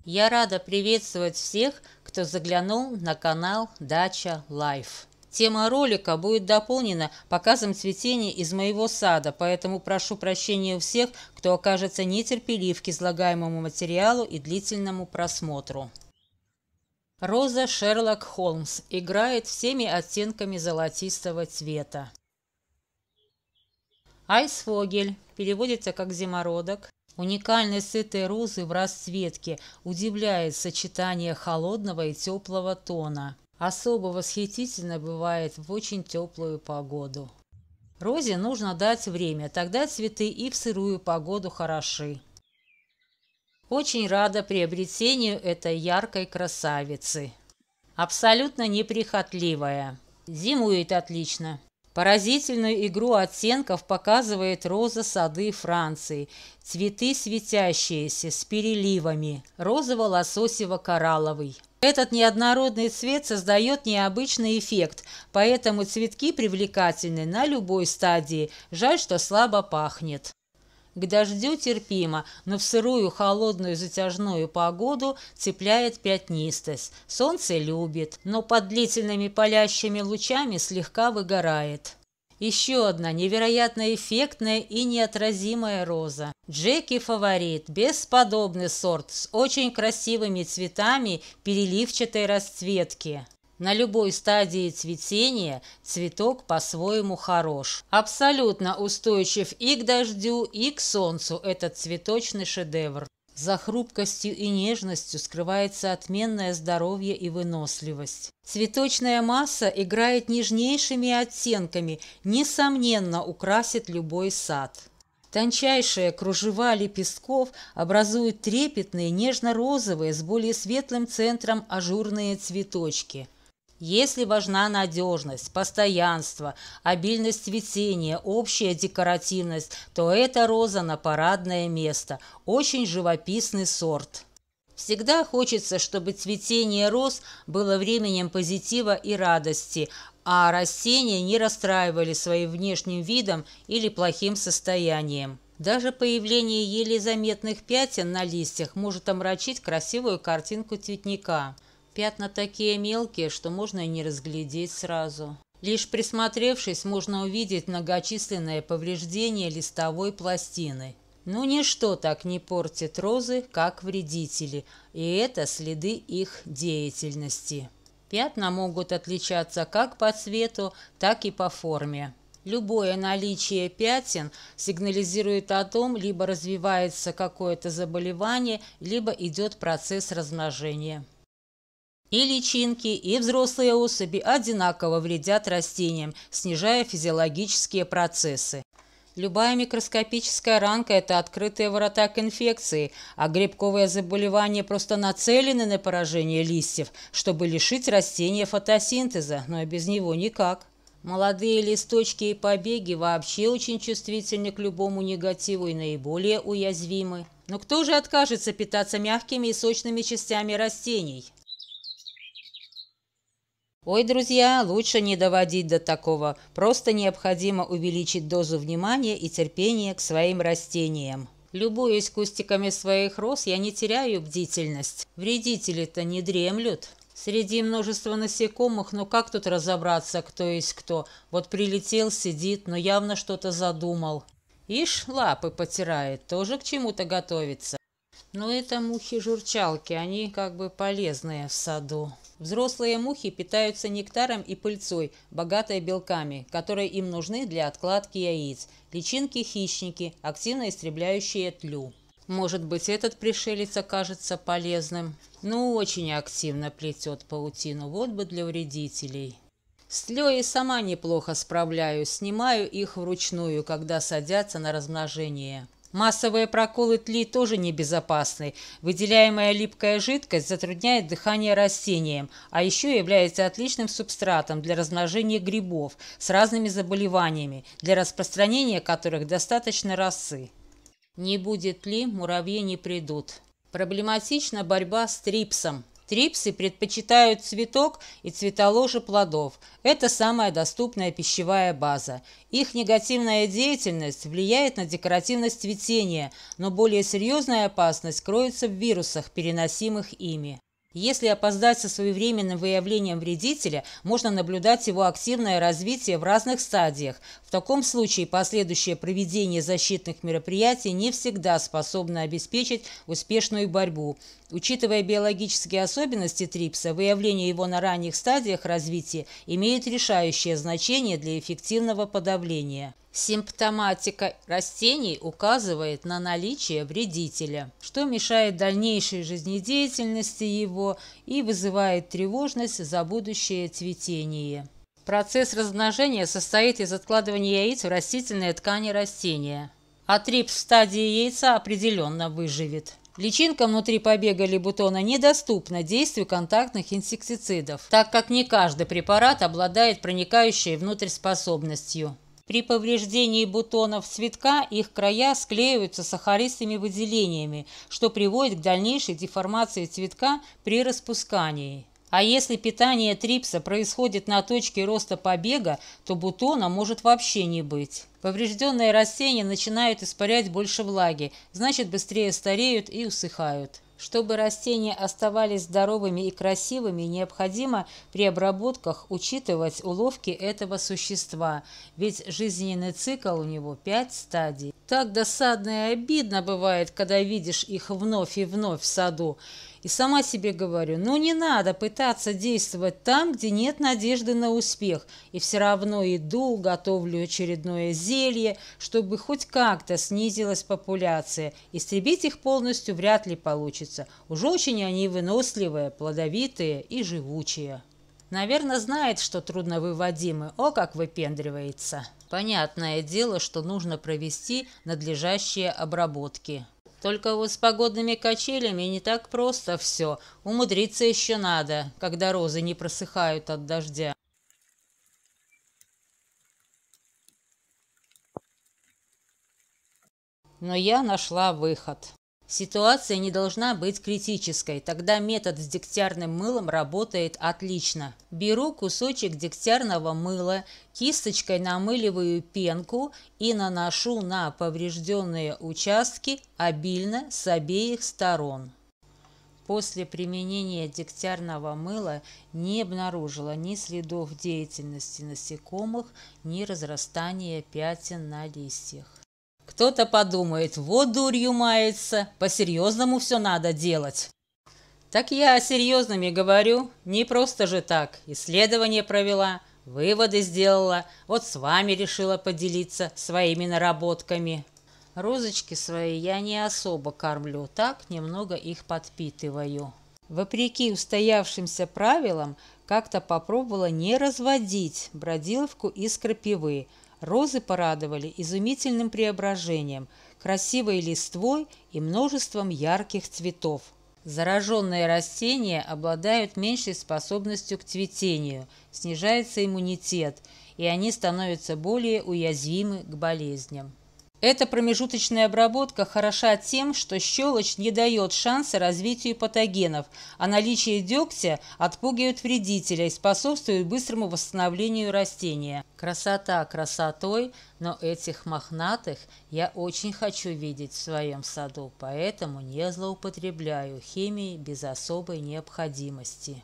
Я рада приветствовать всех, кто заглянул на канал Дача Лайф. Тема ролика будет дополнена показом цветения из моего сада, поэтому прошу прощения у всех, кто окажется нетерпелив к излагаемому материалу и длительному просмотру. Роза Шерлок Холмс играет всеми оттенками золотистого цвета. Айсфогель переводится как зимородок. Уникальность этой розы в расцветке удивляет сочетание холодного и теплого тона. Особо восхитительно бывает в очень теплую погоду. Розе нужно дать время, тогда цветы и в сырую погоду хороши. Очень рада приобретению этой яркой красавицы. Абсолютно неприхотливая. Зимует отлично. Поразительную игру оттенков показывает роза сады Франции. Цветы светящиеся, с переливами. Розово-лососево-коралловый. Этот неоднородный цвет создает необычный эффект, поэтому цветки привлекательны на любой стадии. Жаль, что слабо пахнет. К дождю терпимо, но в сырую, холодную, затяжную погоду цепляет пятнистость. Солнце любит, но под длительными палящими лучами слегка выгорает. Еще одна невероятно эффектная и неотразимая роза. Джеки Фаворит – бесподобный сорт с очень красивыми цветами переливчатой расцветки. На любой стадии цветения цветок по-своему хорош. Абсолютно устойчив и к дождю, и к солнцу этот цветочный шедевр. За хрупкостью и нежностью скрывается отменное здоровье и выносливость. Цветочная масса играет нежнейшими оттенками, несомненно украсит любой сад. Тончайшие кружева лепестков образуют трепетные нежно-розовые с более светлым центром ажурные цветочки. Если важна надежность, постоянство, обильность цветения, общая декоративность, то эта роза на парадное место. Очень живописный сорт. Всегда хочется, чтобы цветение роз было временем позитива и радости, а растения не расстраивали своим внешним видом или плохим состоянием. Даже появление еле заметных пятен на листьях может омрачить красивую картинку цветника. Пятна такие мелкие, что можно и не разглядеть сразу. Лишь присмотревшись, можно увидеть многочисленные повреждения листовой пластины. Но ничто так не портит розы, как вредители, и это следы их деятельности. Пятна могут отличаться как по цвету, так и по форме. Любое наличие пятен сигнализирует о том, либо развивается какое-то заболевание, либо идет процесс размножения. И личинки, и взрослые особи одинаково вредят растениям, снижая физиологические процессы. Любая микроскопическая ранка – это открытые ворота к инфекции, а грибковые заболевания просто нацелены на поражение листьев, чтобы лишить растения фотосинтеза, но и без него никак. Молодые листочки и побеги вообще очень чувствительны к любому негативу и наиболее уязвимы. Но кто же откажется питаться мягкими и сочными частями растений? Ой, друзья, лучше не доводить до такого, просто необходимо увеличить дозу внимания и терпения к своим растениям. Любуясь кустиками своих роз, я не теряю бдительность. Вредители-то не дремлют. Среди множества насекомых, ну как тут разобраться, кто есть кто? Вот прилетел, сидит, но явно что-то задумал. Ишь, лапы потирает, тоже к чему-то готовится. Но это мухи-журчалки, они как бы полезные в саду. Взрослые мухи питаются нектаром и пыльцой, богатой белками, которые им нужны для откладки яиц. Личинки-хищники, активно истребляющие тлю. Может быть, этот пришелец окажется полезным. Ну, очень активно плетет паутину, вот бы для вредителей. С тлей сама неплохо справляюсь, снимаю их вручную, когда садятся на размножение. Массовые проколы тли тоже небезопасны. Выделяемая липкая жидкость затрудняет дыхание растениям, а еще является отличным субстратом для размножения грибов с разными заболеваниями, для распространения которых достаточно росы. Не будет тли, муравьи не придут. Проблематична борьба с трипсом. Трипсы предпочитают цветок и цветоложе плодов. Это самая доступная пищевая база. Их негативная деятельность влияет на декоративность цветения, но более серьезная опасность кроется в вирусах, переносимых ими. Если опоздать со своевременным выявлением вредителя, можно наблюдать его активное развитие в разных стадиях. В таком случае последующее проведение защитных мероприятий не всегда способно обеспечить успешную борьбу. Учитывая биологические особенности трипса, выявление его на ранних стадиях развития имеет решающее значение для эффективного подавления. Симптоматика растений указывает на наличие вредителя, что мешает дальнейшей жизнедеятельности его и вызывает тревожность за будущее цветение. Процесс размножения состоит из откладывания яиц в растительной ткани растения. А трипс в стадии яйца определенно выживет. Личинкам внутри побега или бутона недоступно действие контактных инсектицидов, так как не каждый препарат обладает проникающей внутрь способностью. При повреждении бутонов цветка их края склеиваются сахаристыми выделениями, что приводит к дальнейшей деформации цветка при распускании. А если питание трипса происходит на точке роста побега, то бутона может вообще не быть. Поврежденные растения начинают испарять больше влаги, значит быстрее стареют и усыхают. Чтобы растения оставались здоровыми и красивыми, необходимо при обработках учитывать уловки этого существа, ведь жизненный цикл у него 5 стадий. Так досадно и обидно бывает, когда видишь их вновь и вновь в саду. И сама себе говорю, ну не надо пытаться действовать там, где нет надежды на успех. И все равно иду, готовлю очередное зелье, чтобы хоть как-то снизилась популяция. Истребить их полностью вряд ли получится. Уж очень они выносливые, плодовитые и живучие. Наверное, знает, что трудновыводимы. О, как выпендривается. Понятное дело, что нужно провести надлежащие обработки. Только вот с погодными качелями не так просто все. Умудриться еще надо, когда розы не просыхают от дождя. Но я нашла выход. Ситуация не должна быть критической, тогда метод с дегтярным мылом работает отлично. Беру кусочек дегтярного мыла, кисточкой намыливаю пенку и наношу на поврежденные участки обильно с обеих сторон. После применения дегтярного мыла не обнаружила ни следов деятельности насекомых, ни разрастания пятен на листьях. Кто-то подумает, вот дурью мается, по-серьезному все надо делать. Так я серьезными говорю, не просто же так. Исследование провела, выводы сделала, вот с вами решила поделиться своими наработками. Розочки свои я не особо кормлю, так немного их подпитываю. Вопреки устоявшимся правилам, как-то попробовала не разводить бродиловку из крапивы. Розы порадовали изумительным преображением, красивой листвой и множеством ярких цветов. Зараженные растения обладают меньшей способностью к цветению, снижается иммунитет, и они становятся более уязвимы к болезням. Эта промежуточная обработка хороша тем, что щелочь не дает шанса развитию патогенов, а наличие дегтя отпугивает вредителя и способствует быстрому восстановлению растения. Красота красотой, но этих мохнатых я очень хочу видеть в своем саду, поэтому не злоупотребляю химией без особой необходимости.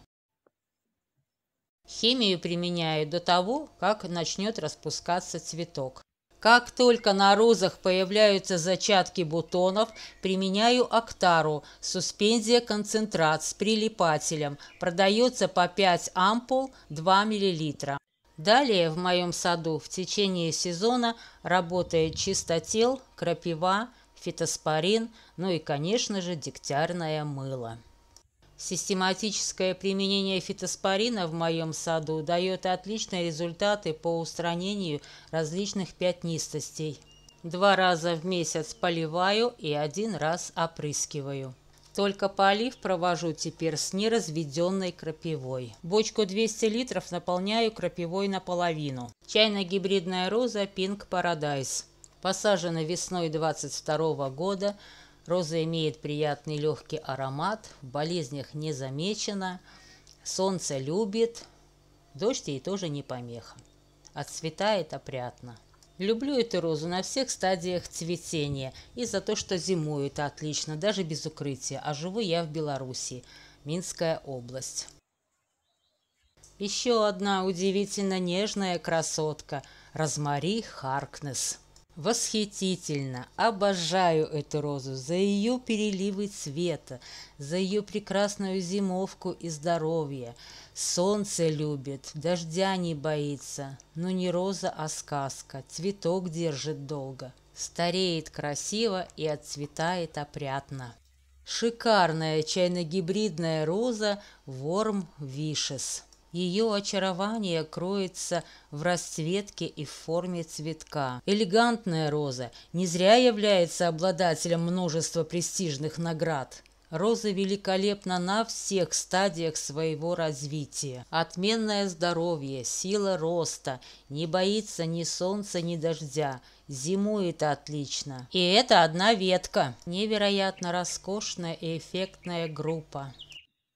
Химию применяю до того, как начнет распускаться цветок. Как только на розах появляются зачатки бутонов, применяю Актару, суспензия-концентрат с прилипателем. Продается по 5 ампул 2 мл. Далее в моем саду в течение сезона работает чистотел, крапива, фитоспорин, ну и, конечно же, дегтярное мыло. Систематическое применение фитоспорина в моем саду дает отличные результаты по устранению различных пятнистостей. 2 раза в месяц поливаю и 1 раз опрыскиваю. Только полив провожу теперь с неразведенной крапивой. Бочку 200 литров наполняю крапивой наполовину. Чайно-гибридная роза Pink Paradise. Посажена весной 22 года. Роза имеет приятный легкий аромат, в болезнях не замечена, солнце любит, дождь ей тоже не помеха. Отцветает опрятно. Люблю эту розу на всех стадиях цветения и за то, что зимует отлично, даже без укрытия, а живу я в Белоруссии, Минская область. Еще одна удивительно нежная красотка – Розмари Харкнес. Восхитительно! Обожаю эту розу за ее переливы цвета, за ее прекрасную зимовку и здоровье. Солнце любит, дождя не боится, но не роза, а сказка, цветок держит долго. Стареет красиво и отцветает опрятно. Шикарная чайно-гибридная роза Ворм Вишес. Ее очарование кроется в расцветке и в форме цветка. Элегантная роза не зря является обладателем множества престижных наград. Роза великолепна на всех стадиях своего развития. Отменное здоровье, сила роста, не боится ни солнца, ни дождя, зимует отлично. И это одна ветка. Невероятно роскошная и эффектная группа.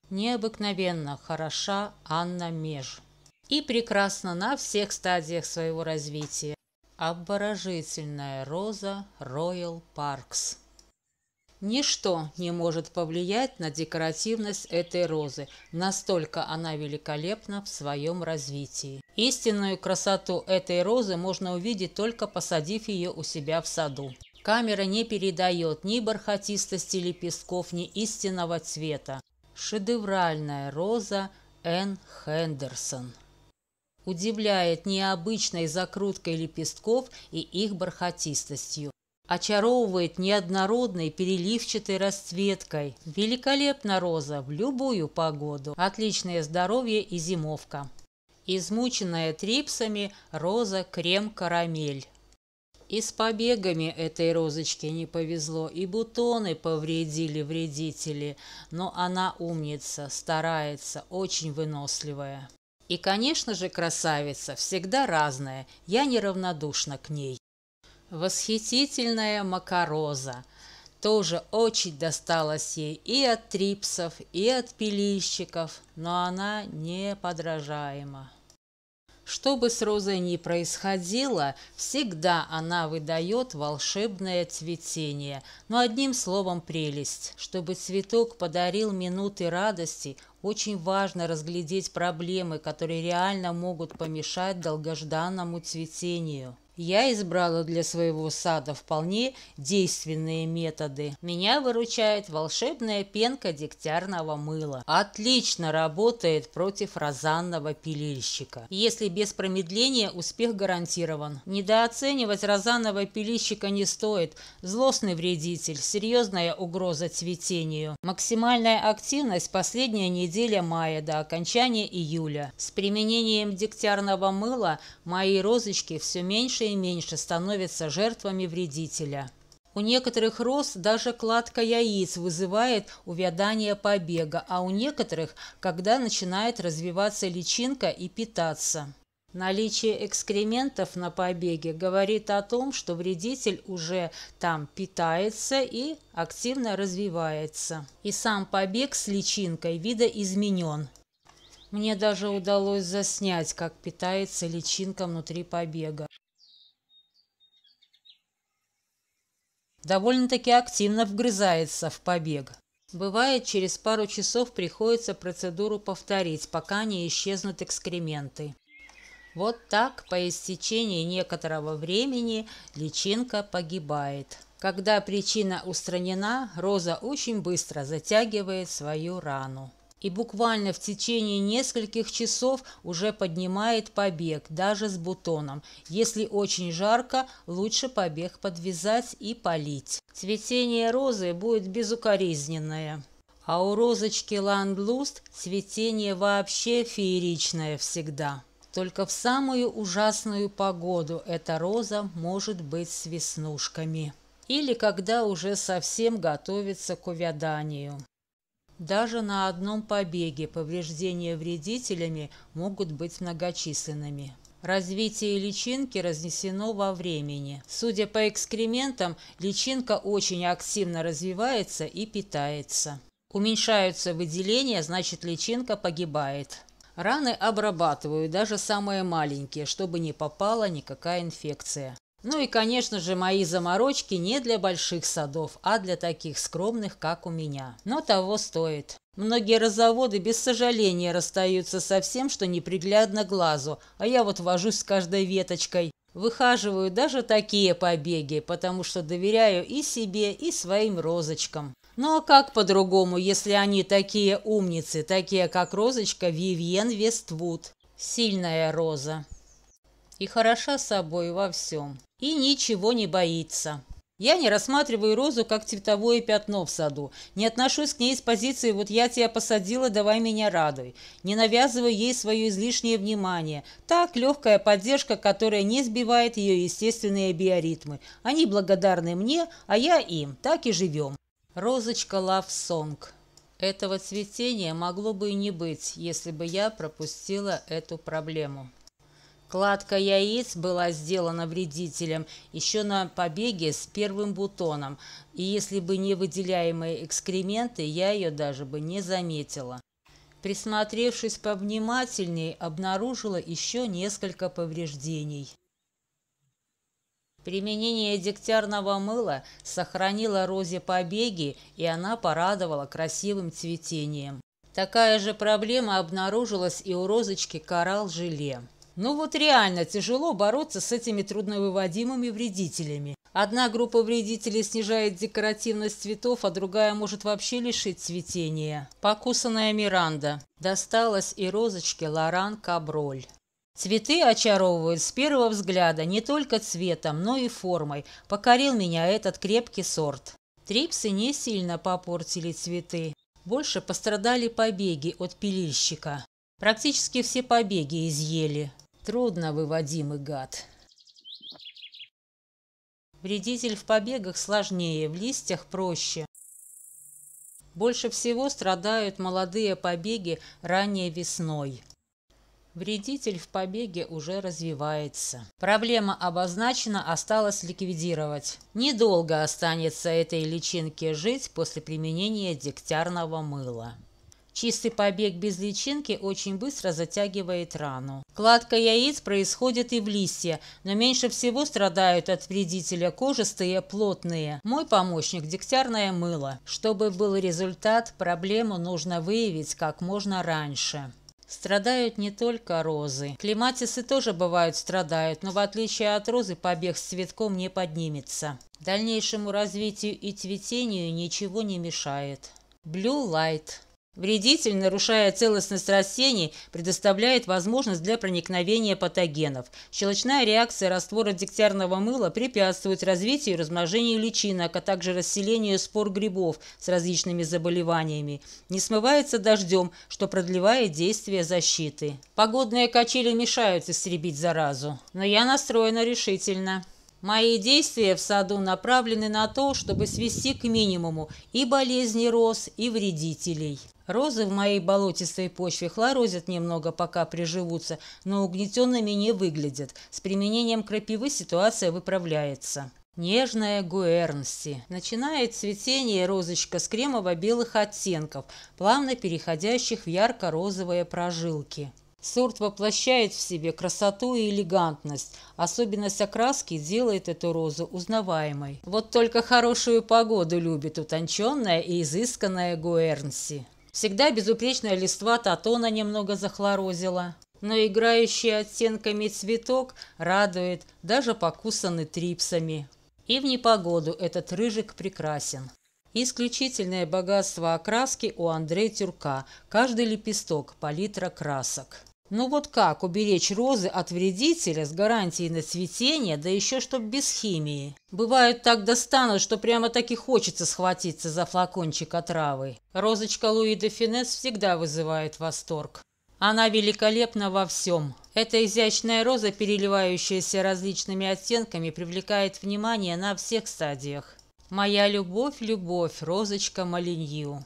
Необыкновенно хороша Анна Меж. И прекрасна на всех стадиях своего развития. Обворожительная роза Royal Parks. Ничто не может повлиять на декоративность этой розы, настолько она великолепна в своем развитии. Истинную красоту этой розы можно увидеть, только посадив ее у себя в саду. Камера не передает ни бархатистости лепестков, ни истинного цвета. Шедевральная роза Энн Хендерсон. Удивляет необычной закруткой лепестков и их бархатистостью. Очаровывает неоднородной переливчатой расцветкой. Великолепна роза в любую погоду. Отличное здоровье и зимовка. Измученная трипсами роза крем-карамель. И с побегами этой розочки не повезло, и бутоны повредили вредители, но она умница, старается, очень выносливая. И, конечно же, красавица, всегда разная, я неравнодушна к ней. Восхитительная макароза. Тоже очень досталась ей и от трипсов, и от пилильщиков, но она неподражаема. Что бы с розой ни происходило, всегда она выдает волшебное цветение, но одним словом прелесть. Чтобы цветок подарил минуты радости, очень важно разглядеть проблемы, которые реально могут помешать долгожданному цветению. Я избрала для своего сада вполне действенные методы. Меня выручает волшебная пенка дегтярного мыла. Отлично работает против розанного пилильщика. Если без промедления, успех гарантирован. Недооценивать розанного пилильщика не стоит. Злостный вредитель, серьезная угроза цветению. Максимальная активность последняя неделя мая до окончания июля. С применением дегтярного мыла мои розочки все меньше и меньше становятся жертвами вредителя. У некоторых роз даже кладка яиц вызывает увядание побега, а у некоторых, когда начинает развиваться личинка и питаться. Наличие экскрементов на побеге говорит о том, что вредитель уже там питается и активно развивается. И сам побег с личинкой видоизменен. Мне даже удалось заснять, как питается личинка внутри побега. Довольно-таки активно вгрызается в побег. Бывает, через пару часов приходится процедуру повторить, пока не исчезнут экскременты. Вот так по истечении некоторого времени личинка погибает. Когда причина устранена, роза очень быстро затягивает свою рану. И буквально в течение нескольких часов уже поднимает побег, даже с бутоном. Если очень жарко, лучше побег подвязать и полить. Цветение розы будет безукоризненное. А у розочки Ландлуст цветение вообще фееричное всегда. Только в самую ужасную погоду эта роза может быть с веснушками. Или когда уже совсем готовится к увяданию. Даже на одном побеге повреждения вредителями могут быть многочисленными. Развитие личинки разнесено во времени. Судя по экскрементам, личинка очень активно развивается и питается. Уменьшаются выделения, значит, личинка погибает. Раны обрабатываю, даже самые маленькие, чтобы не попала никакая инфекция. Ну и, конечно же, мои заморочки не для больших садов, а для таких скромных, как у меня. Но того стоит. Многие розоводы без сожаления расстаются со всем, что неприглядно глазу, а я вот вожусь с каждой веточкой. Выхаживаю даже такие побеги, потому что доверяю и себе, и своим розочкам. Ну а как по-другому, если они такие умницы, такие как розочка Вивьен Вествуд. Сильная роза. И хороша собой во всем. И ничего не боится. Я не рассматриваю розу как цветовое пятно в саду, не отношусь к ней с позиции «вот я тебя посадила, давай меня радуй», не навязываю ей свое излишнее внимание. Так, легкая поддержка, которая не сбивает ее естественные биоритмы. Они благодарны мне, а я им. Так и живем. Розочка Love Song. Этого цветения могло бы и не быть, если бы я пропустила эту проблему. Кладка яиц была сделана вредителем еще на побеге с первым бутоном, и если бы не выделяемые экскременты, я ее даже бы не заметила. Присмотревшись повнимательней, обнаружила еще несколько повреждений. Применение дегтярного мыла сохранило розе побеги, и она порадовала красивым цветением. Такая же проблема обнаружилась и у розочки коралл-желе. Ну вот реально тяжело бороться с этими трудновыводимыми вредителями. Одна группа вредителей снижает декоративность цветов, а другая может вообще лишить цветения. Покусанная Миранда. Досталась и розочке Лоран Каброль. Цветы очаровывают с первого взгляда не только цветом, но и формой. Покорил меня этот крепкий сорт. Трипсы не сильно попортили цветы. Больше пострадали побеги от пилильщика. Практически все побеги изъели. Трудно выводимый гад. Вредитель в побегах сложнее, в листьях проще. Больше всего страдают молодые побеги ранней весной. Вредитель в побеге уже развивается. Проблема обозначена, осталось ликвидировать. Недолго останется этой личинке жить после применения дегтярного мыла. Чистый побег без личинки очень быстро затягивает рану. Кладка яиц происходит и в листья, но меньше всего страдают от вредителя кожистые, плотные. Мой помощник – дегтярное мыло. Чтобы был результат, проблему нужно выявить как можно раньше. Страдают не только розы. Клематисы тоже бывают страдают, но в отличие от розы побег с цветком не поднимется. Дальнейшему развитию и цветению ничего не мешает. Blue Light. Вредитель, нарушая целостность растений, предоставляет возможность для проникновения патогенов. Щелочная реакция раствора дегтярного мыла препятствует развитию и размножению личинок, а также расселению спор грибов с различными заболеваниями. Не смывается дождем, что продлевает действие защиты. Погодные качели мешают истребить заразу, но я настроена решительно. Мои действия в саду направлены на то, чтобы свести к минимуму и болезни роз, и вредителей. Розы в моей болотистой почве хлорозят немного, пока приживутся, но угнетенными не выглядят. С применением крапивы ситуация выправляется. Нежная Гуэрнси. Начинает цветение розочка с кремово-белых оттенков, плавно переходящих в ярко-розовые прожилки. Сорт воплощает в себе красоту и элегантность. Особенность окраски делает эту розу узнаваемой. Вот только хорошую погоду любит утонченная и изысканная Гуэрнси. Всегда безупречная листва татона немного захлорозила, но играющий оттенками цветок радует, даже покусанный трипсами. И в непогоду этот рыжик прекрасен. Исключительное богатство окраски у Андре Тюрка. Каждый лепесток – палитра красок. Ну вот как уберечь розы от вредителя с гарантией на цветение, да еще чтоб без химии? Бывают так достанут, что прямо-таки хочется схватиться за флакончик отравы. Розочка Луи де Финес всегда вызывает восторг. Она великолепна во всем. Эта изящная роза, переливающаяся различными оттенками, привлекает внимание на всех стадиях. Моя любовь, любовь, розочка Малинью.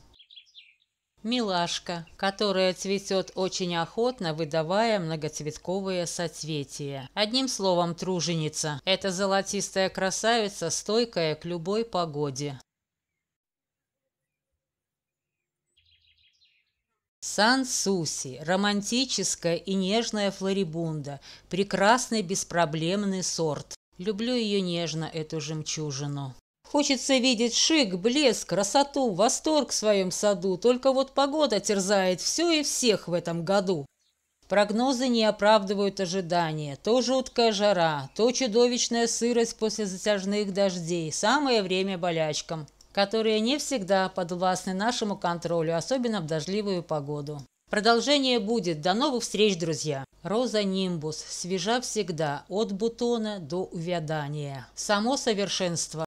Милашка, которая цветет очень охотно, выдавая многоцветковые соцветия. Одним словом, труженица. Это золотистая красавица, стойкая к любой погоде. Сан-Суси – романтическая и нежная флорибунда, прекрасный беспроблемный сорт. Люблю ее нежно, эту жемчужину. Хочется видеть шик, блеск, красоту, восторг в своем саду, только вот погода терзает все и всех в этом году. Прогнозы не оправдывают ожидания. То жуткая жара, то чудовищная сырость после затяжных дождей. Самое время болячкам, которые не всегда подвластны нашему контролю, особенно в дождливую погоду. Продолжение будет. До новых встреч, друзья! Роза нимбус свежа всегда, от бутона до увядания. Само совершенство.